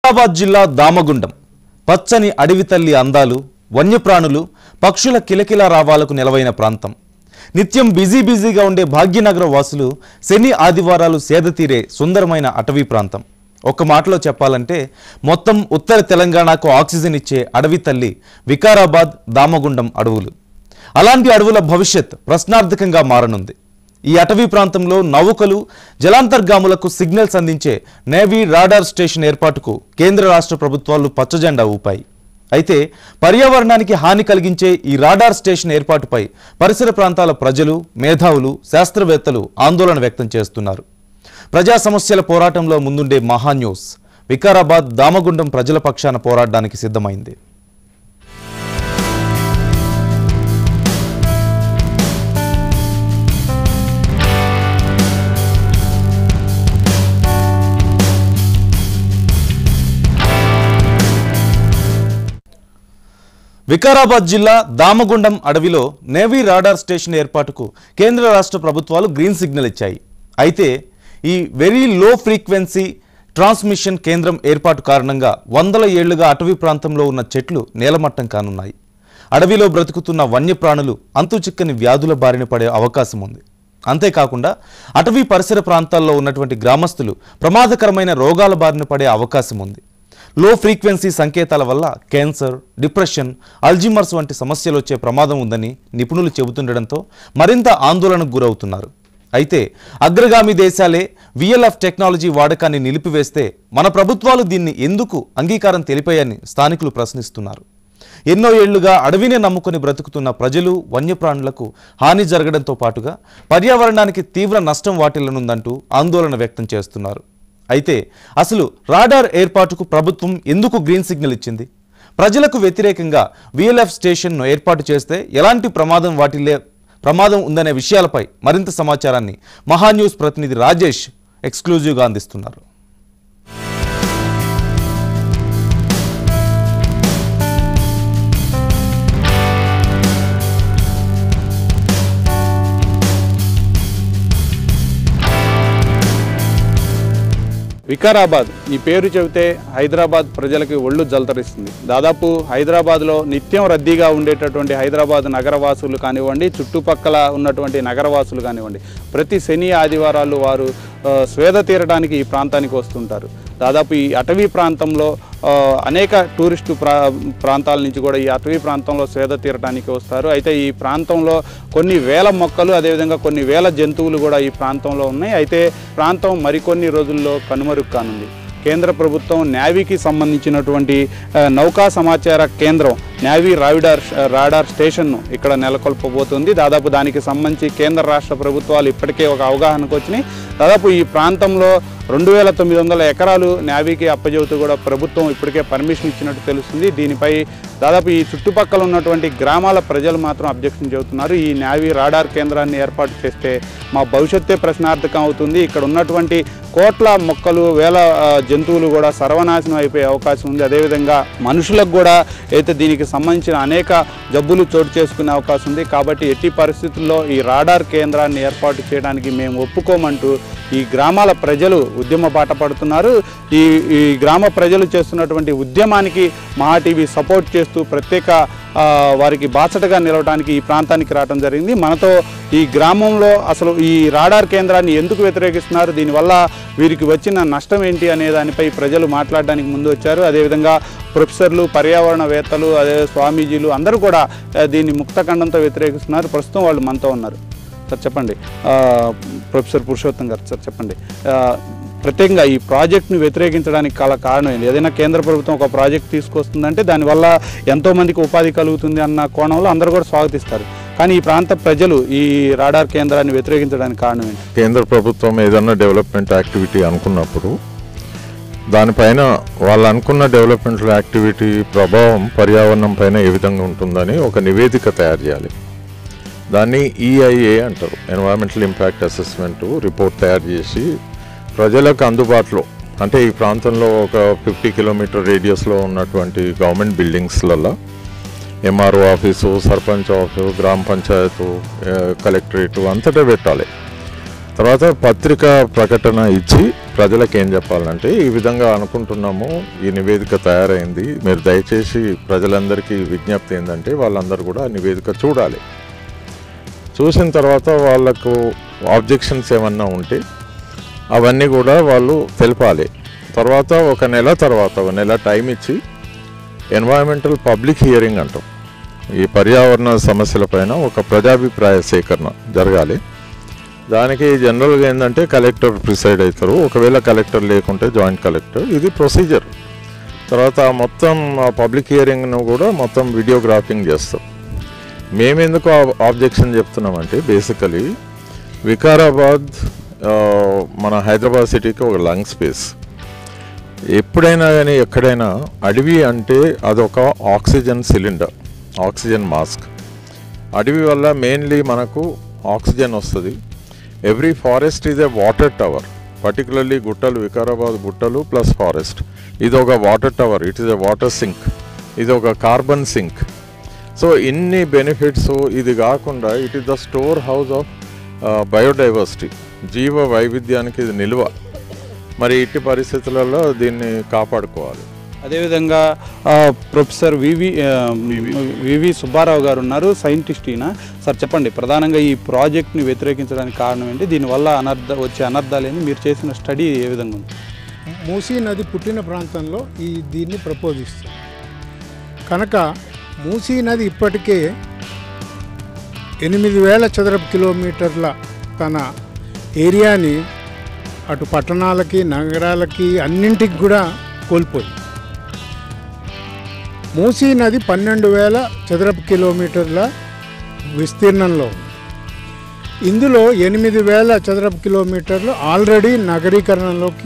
వికారాబాద్ జిల్లా దామగుండం పచ్చని అడవి తల్లి అందాలు, వన్యప్రాణులు, పక్షుల కిలకిల రావాలకు నెలవైన ప్రాంతం. నిత్యం బిజీగా ఉండే భాగ్యనగర వాసులు శని ఆదివారాలు సేదతీరే సుందరమైన అటవీ ప్రాంతం. ఒక్క మాటలో చెప్పాలంటే మొత్తం ఉత్తర తెలంగాణకు ఆక్సిజన్ ఇచ్చే అడవి తల్లి వికారాబాద్ దామగుండం అడవులు. అలాంటి అడవుల భవిష్యత్ ప్రశ్నార్థకంగా మారనుంది. ఈ అటవీ ప్రాంతంలో నౌకలు, జలాంతర్గాములకు సిగ్నల్స్ అందించే నేవీ రాడార్ స్టేషన్ ఏర్పాటుకు కేంద్ర రాష్ట్ర ప్రభుత్వాలు పచ్చజెండా ఊపాయి. అయితే పర్యావరణానికి హాని కలిగించే ఈ రాడార్ స్టేషన్ ఏర్పాటుపై పరిసర ప్రాంతాల ప్రజలు, మేధావులు, శాస్త్రవేత్తలు ఆందోళన వ్యక్తం చేస్తున్నారు. ప్రజా సమస్యల పోరాటంలో ముందుండే మహాన్యూస్ వికారాబాద్ దామగుండం ప్రజల పక్షాన పోరాడడానికి సిద్ధమైంది. వికారాబాద్ జిల్లా దామగుండం అడవిలో నేవీ రాడార్ స్టేషన్ ఏర్పాటుకు కేంద్ర రాష్ట్ర ప్రభుత్వాలు గ్రీన్ సిగ్నల్ ఇచ్చాయి. అయితే ఈ వెరీ లో ఫ్రీక్వెన్సీ ట్రాన్స్మిషన్ కేంద్రం ఏర్పాటు కారణంగా వందల ఏళ్లుగా అటవీ ప్రాంతంలో ఉన్న చెట్లు నేలమట్టం కానున్నాయి. అడవిలో బ్రతుకుతున్న వన్యప్రాణులు అంతుచిక్కని వ్యాధుల బారిన పడే అవకాశం ఉంది. అంతేకాకుండా అటవీ పరిసర ప్రాంతాల్లో ఉన్నటువంటి గ్రామస్తులు ప్రమాదకరమైన రోగాల బారిన పడే అవకాశం ఉంది. లో ఫ్రీక్వెన్సీ సంకేతాల వల్ల క్యాన్సర్, డిప్రెషన్, అల్జీమర్స్ వంటి సమస్యలు వచ్చే ప్రమాదం ఉందని నిపుణులు చెబుతుండటంతో మరింత ఆందోళనకు గురవుతున్నారు. అయితే అగ్రగామి దేశాలే విఎల్ఎఫ్ టెక్నాలజీ వాడకాన్ని నిలిపివేస్తే మన ప్రభుత్వాలు దీన్ని ఎందుకు అంగీకారం తెలిపాయని స్థానికులు ప్రశ్నిస్తున్నారు. ఎన్నో ఏళ్లుగా అడవినే నమ్ముకుని బ్రతుకుతున్న ప్రజలు, వన్యప్రాణులకు హాని జరగడంతో పాటుగా పర్యావరణానికి తీవ్ర నష్టం వాటిల్లనుందంటూ ఆందోళన వ్యక్తం చేస్తున్నారు. అయితే అసలు రాడార్ ఏర్పాటుకు ప్రభుత్వం ఎందుకు గ్రీన్ సిగ్నల్ ఇచ్చింది? ప్రజలకు వ్యతిరేకంగా విఎల్ఎఫ్ స్టేషన్ను ఏర్పాటు చేస్తే ఎలాంటి ప్రమాదం ఉందనే విషయాలపై మరింత సమాచారాన్ని మహాన్యూస్ ప్రతినిధి రాజేష్ ఎక్స్క్లూజివ్గా అందిస్తున్నారు. వికారాబాద్ ఈ పేరు చెబితే హైదరాబాద్ ప్రజలకి ఒళ్ళు జలతరిస్తుంది. దాదాపు హైదరాబాద్లో నిత్యం రద్దీగా ఉండేటటువంటి హైదరాబాద్ నగరవాసులు కానివ్వండి, చుట్టుపక్కల ఉన్నటువంటి నగరవాసులు కానివ్వండి, ప్రతి శని ఆదివారాలు వారు స్వేద తీరడానికి ఈ ప్రాంతానికి వస్తుంటారు. దాదాపు ఈ అటవీ ప్రాంతంలో అనేక టూరిస్టు ప్రాంతాల నుంచి కూడా ఈ అటవీ ప్రాంతంలో స్వేద తీరడానికి వస్తారు. అయితే ఈ ప్రాంతంలో కొన్ని వేల మొక్కలు, అదేవిధంగా కొన్ని వేల జంతువులు కూడా ఈ ప్రాంతంలో ఉన్నాయి. అయితే ప్రాంతం మరికొన్ని రోజుల్లో కనుమరుగు కానుంది. కేంద్ర ప్రభుత్వం నేవీకి సంబంధించినటువంటి నౌకా సమాచార కేంద్రం నేవీ రాడార్ స్టేషన్ను ఇక్కడ నెలకొల్పబోతుంది. దాదాపు దానికి సంబంధించి కేంద్ర రాష్ట్ర ప్రభుత్వాలు ఇప్పటికే ఒక అవగాహనకు వచ్చినాయి. దాదాపు ఈ ప్రాంతంలో 2900 ఎకరాలు నేవీకి అప్పజెబుతూ కూడా ప్రభుత్వం ఇప్పటికే పర్మిషన్ ఇచ్చినట్టు తెలుస్తుంది. దీనిపై దాదాపు ఈ చుట్టుపక్కల ఉన్నటువంటి గ్రామాల ప్రజలు మాత్రం అబ్జెక్షన్ చెబుతున్నారు. ఈ నేవీ రాడార్ కేంద్రాన్ని ఏర్పాటు చేస్తే మా భవిష్యత్తే ప్రశ్నార్థకం అవుతుంది. ఇక్కడ ఉన్నటువంటి కోట్ల మొక్కలు, వేల జంతువులు కూడా సర్వనాశనం అయిపోయే అవకాశం ఉంది. అదేవిధంగా మనుషులకు కూడా అయితే దీనికి సంబంధించిన అనేక జబ్బులు చోటు చేసుకునే అవకాశం ఉంది. కాబట్టి ఎట్టి పరిస్థితుల్లో ఈ రాడార్ కేంద్రాన్ని ఏర్పాటు చేయడానికి మేము ఒప్పుకోమంటూ ఈ గ్రామాల ప్రజలు ఉద్యమ బాట పడుతున్నారు. ఈ గ్రామ ప్రజలు చేస్తున్నటువంటి ఉద్యమానికి మహా టీవీ సపోర్ట్ చేస్తూ ప్రత్యేక వారికి బాసటగా నిలవడానికి ఈ ప్రాంతానికి రావడం జరిగింది. మనతో ఈ గ్రామంలో అసలు ఈ రాడార్ కేంద్రాన్ని ఎందుకు వ్యతిరేకిస్తున్నారు, దీనివల్ల వీరికి వచ్చిన నష్టం ఏంటి అనే దానిపై ప్రజలు మాట్లాడడానికి ముందు వచ్చారు. అదేవిధంగా ప్రొఫెసర్లు, పర్యావరణవేత్తలు, అదే స్వామీజీలు అందరూ కూడా దీన్ని ముక్తఖండంతో వ్యతిరేకిస్తున్నారు. ప్రస్తుతం వాళ్ళు మనతో ఉన్నారు. సార్ చెప్పండి, ప్రొఫెసర్ పురుషోత్తం గారు, సార్ చెప్పండి, ప్రత్యేకంగా ఈ ప్రాజెక్ట్ని వ్యతిరేకించడానికి కారణం ఏంటి? ఏదైనా కేంద్ర ప్రభుత్వం ఒక ప్రాజెక్ట్ తీసుకొస్తుందంటే దానివల్ల ఎంతోమందికి ఉపాధి కలుగుతుంది అన్న కోణంలో అందరూ కూడా స్వాగతిస్తారు. కానీ ఈ ప్రాంత ప్రజలు ఈ రాడార్ కేంద్రాన్ని వ్యతిరేకించడానికి కారణం ఏంటి? కేంద్ర ప్రభుత్వం ఏదన్నా డెవలప్మెంట్ యాక్టివిటీ అనుకున్నప్పుడు దానిపైన వాళ్ళు అనుకున్న డెవలప్మెంట్ యాక్టివిటీ ప్రభావం పర్యావరణం పైన ఏ విధంగా ఉంటుందని ఒక నివేదిక తయారు చేయాలి. దాన్ని EIA అంటారు, ఎన్వైరన్మెంటల్ ఇంపాక్ట్ అసెస్మెంట్ రిపోర్ట్ తయారు చేసి ప్రజలకు అందుబాటులో, అంటే ఈ ప్రాంతంలో ఒక 50 కిలోమీటర్ రేడియస్లో ఉన్నటువంటి గవర్నమెంట్ బిల్డింగ్స్లలో MRO ఆఫీసు, సర్పంచ్ ఆఫీసు, గ్రామ పంచాయతీ, కలెక్టరేటు అంతటా పెట్టాలి. తర్వాత పత్రికా ప్రకటన ఇచ్చి ప్రజలకు ఏం చెప్పాలంటే ఈ విధంగా అనుకుంటున్నాము, ఈ నివేదిక తయారైంది, మీరు దయచేసి ప్రజలందరికీ విజ్ఞప్తి ఏంటంటే వాళ్ళందరూ కూడా నివేదిక చూడాలి. చూసిన తర్వాత వాళ్ళకు ఆబ్జెక్షన్స్ ఏమన్నా ఉంటే అవన్నీ కూడా వాళ్ళు తెలపాలి. తర్వాత ఒక నెల టైం ఇచ్చి ఎన్వైరన్మెంటల్ పబ్లిక్ హియరింగ్ అంటాం, ఈ పర్యావరణ సమస్యలపైన ఒక ప్రజాభిప్రాయ సేకరణ జరగాలి. దానికి జనరల్గా ఏంటంటే కలెక్టర్ ప్రిసైడ్ అవుతారు, ఒకవేళ కలెక్టర్ లేకుంటే జాయింట్ కలెక్టర్, ఇది ప్రొసీజర్. తర్వాత మొత్తం పబ్లిక్ హియరింగ్ను కూడా మొత్తం వీడియోగ్రాఫింగ్ చేస్తాం. మేమెందుకు ఆబ్జెక్షన్ చెప్తున్నామంటే బేసికలీ వికారాబాద్ మన హైదరాబాద్ సిటీకి ఒక లంగ్ స్పేస్. ఎప్పుడైనా కానీ ఎక్కడైనా అడవి అంటే అదొక ఆక్సిజన్ సిలిండర్, ఆక్సిజన్ మాస్క్. అడవి వల్ల మెయిన్లీ మనకు ఆక్సిజన్ వస్తుంది. Every forest is a water tower, particularly గుట్టలు, వికారాబాద్ గుట్టలు ప్లస్ ఫారెస్ట్, ఇది ఒక water tower, it is a water sink, ఇది ఒక కార్బన్ సింక్. సో ఇన్ని బెనిఫిట్స్. ఇది కాకుండా it is the store house of biodiversity, జీవ వైవిధ్యానికి ఇది నిల్వ. మరి ఇట్టి పరిస్థితులలో దీన్ని కాపాడుకోవాలి. అదేవిధంగా ప్రొఫెసర్ వివి సుబ్బారావు గారు ఉన్నారు, సైంటిస్ట్ ఈయన. సార్ చెప్పండి, ప్రధానంగా ఈ ప్రాజెక్ట్ని వ్యతిరేకించడానికి కారణం ఏంటి, దీనివల్ల వచ్చే అనర్థాలు ఏంటి, మీరు చేసిన స్టడీ ఏ విధంగా ఉంది? మూసీ నది పుట్టిన ప్రాంతంలో దీన్ని ప్రపోజ్ ఇస్తుంది కనుక మూసీ నది ఇప్పటికే 8,000 చదరపు కిలోమీటర్ల తన ఏరియాని అటు పట్టణాలకి, నగరాలకి, అన్నింటికి కూడా కోల్పోయింది. మూసీ నది 12,000 చదరపు కిలోమీటర్ల విస్తీర్ణంలో ఉంది. ఇందులో 8,000 చదరపు కిలోమీటర్లు ఆల్రెడీ నగరీకరణలోకి